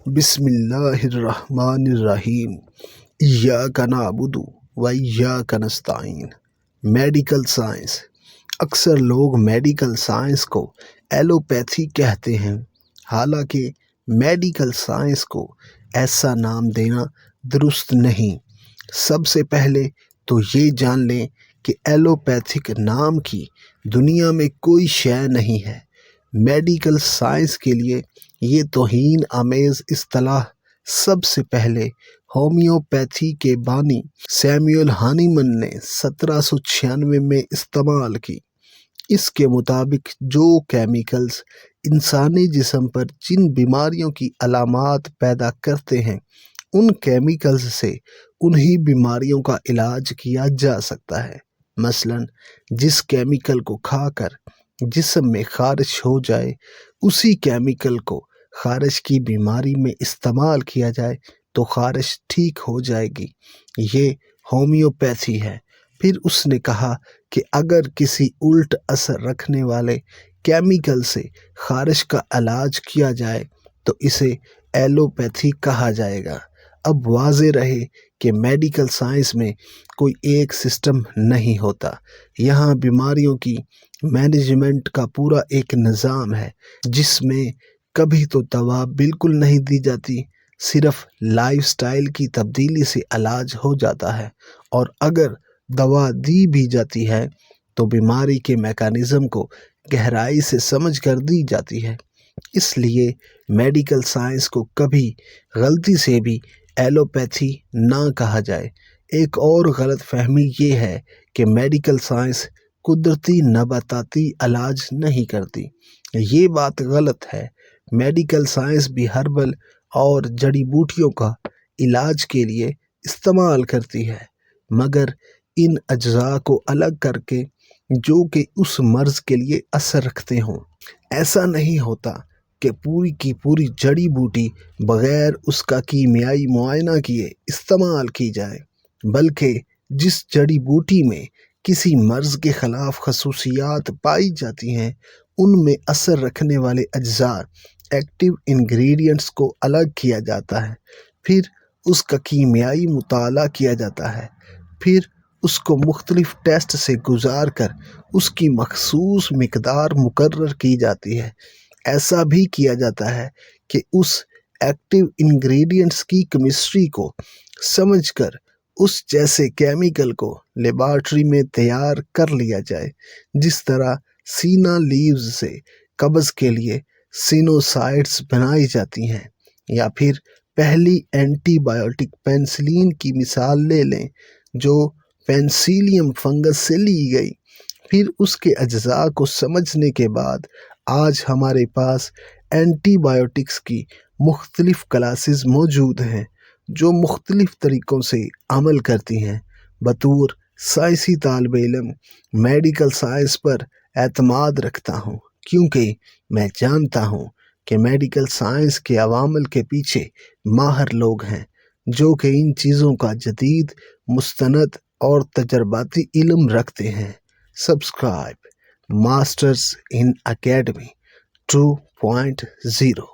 بسم اللہ الرحمن الرحیم۔ ایاک نعبد و ایاک نستعین۔ Medical science. اکثر لوگ میڈیکل سائنس کو ایلوپیتھی کہتے ہیں، حالانکہ میڈیکل سائنس کو ایسا نام دینا درست نہیں۔ سب سے پہلے تو یہ جان لیں کہ ایلوپیتھک نام کی دنیا میں کوئی شے نہیں ہے۔ میڈیکل سائنس کے لیے یہ توہین آمیز اصطلاح سب سے پہلے ہومیوپیتھی کے بانی سیموئل ہانیمن نے 1796 میں استعمال کی۔ اس کے مطابق جو کیمیکلز انسانی جسم پر جن بیماریوں کی علامات پیدا کرتے ہیں، ان کیمیکلز سے انہی بیماریوں کا علاج کیا جا سکتا ہے۔ مثلاً جس کیمیکل کو کھا کر جسم میں خارش ہو جائے، اسی کیمیکل کو خارش کی بیماری میں استعمال کیا جائے تو خارش ٹھیک ہو جائے گی۔ یہ ہومیوپیتھی ہے۔ پھر اس نے کہا کہ اگر کسی الٹ اثر رکھنے والے کیمیکل سے خارش کا علاج کیا جائے تو اسے ایلوپیتھی کہا جائے گا۔ اب واضح رہے کہ میڈیکل سائنس میں کوئی ایک سسٹم نہیں ہوتا۔ یہاں بیماریوں کی مینجمنٹ کا پورا ایک نظام ہے، جس میں کبھی تو دوا بالکل نہیں دی جاتی، صرف لائف سٹائل کی تبدیلی سے علاج ہو جاتا ہے، اور اگر دوا دی بھی جاتی ہے تو بیماری کے میکانزم کو گہرائی سے سمجھ کر دی جاتی ہے۔ اس لیے میڈیکل سائنس کو کبھی غلطی سے بھی ایلوپیتھی نہ کہا جائے۔ ایک اور غلط فہمی یہ ہے کہ میڈیکل سائنس قدرتی نباتاتی علاج نہیں کرتی۔ یہ بات غلط ہے۔ میڈیکل سائنس بھی ہربل اور جڑی بوٹیوں کا علاج کے لیے استعمال کرتی ہے، مگر ان اجزاء کو الگ کر کے جو کہ اس مرض کے لیے اثر رکھتے ہوں۔ ایسا نہیں ہوتا کہ پوری کی پوری جڑی بوٹی بغیر اس کا کیمیائی معائنہ کیے استعمال کی جائے، بلکہ جس جڑی بوٹی میں کسی مرض کے خلاف خصوصیات پائی جاتی ہیں، ان میں اثر رکھنے والے اجزاء ایکٹیو انگریڈینٹس کو الگ کیا جاتا ہے، پھر اس کا کیمیائی مطالعہ کیا جاتا ہے، پھر اس کو مختلف ٹیسٹ سے گزار کر اس کی مخصوص مقدار مقرر کی جاتی ہے۔ ایسا بھی کیا جاتا ہے کہ اس ایکٹیو انگریڈینٹس کی کیمسٹری کو سمجھ کر اس جیسے کیمیکل کو لیبارٹری میں تیار کر لیا جائے، جس طرح سینا لیوز سے قبض کے لیے سینوسائڈز بنائی جاتی ہیں۔ یا پھر پہلی اینٹی بائیوٹک پینسلین کی مثال لے لیں، جو پینسیلیم فنگس سے لی گئی۔ پھر اس کے اجزاء کو سمجھنے کے بعد آج ہمارے پاس اینٹی بائیوٹکس کی مختلف کلاسز موجود ہیں، جو مختلف طریقوں سے عمل کرتی ہیں۔ بطور سائنسی طالب علم میڈیکل سائنس پر اعتماد رکھتا ہوں، کیونکہ میں جانتا ہوں کہ میڈیکل سائنس کے عوامل کے پیچھے ماہر لوگ ہیں، جو کہ ان چیزوں کا جدید، مستند اور تجرباتی علم رکھتے ہیں۔ Subscribe masters in academy 2.0۔